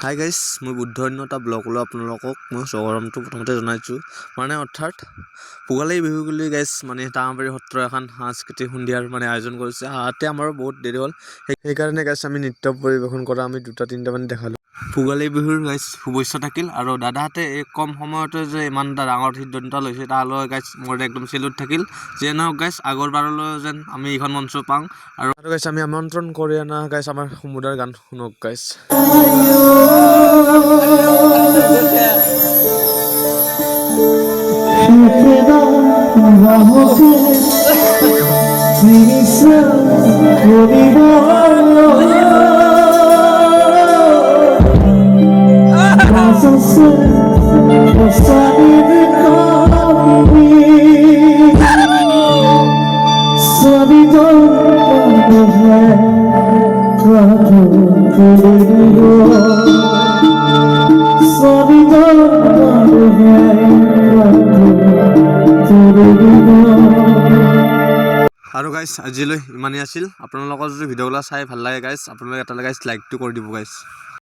Hi guys, মই বুদ্ধন্যতা ব্লগলৈ আপোনালোকক মই স্বাগতমটো প্ৰথমতে জনাইছোঁ। অৰ্থাৎ ভোগালী বিহু বুলি গাইজ তামবাৰী সত্ৰ এখন সাংস্কৃতিক সন্ধিয়াৰ আয়োজন কৰিছে। তাতে আমাৰো বহুত দেৰি হ'ল, সেইকাৰণে গাইজ আমি নৃত্য পৰিৱেশন কৰা আমি 2-3টা দেখালোঁ। ভোগালী বিহুৰ গাইজ শুভেচ্ছা থাকিল। আৰু দাদাহঁতে এই কম সময়তে যে ইমান এটা ডাঙৰ সিদ্ধান্ত লৈছে তালৈ গাইজ মোৰ একদম চেলুট থাকিল। যে নহওক গাইজ আগৰ বাৰলৈ যেন আমি এইখন মঞ্চ পাওঁ। আৰু গাইজ আমি আমন্ত্ৰণ কৰি অনা গাইজ আমাৰ সমুদাৰ গান শুনক গাইজ। আৰু গাইজ আজিলৈ ইমানেই আছিল। আপোনালোকৰ যদি ভিডিঅ'বিলাক চাই ভাল লাগে গাইজ, আপোনালোকে এটা গাইজ লাইকটো কৰি দিব গাইজ।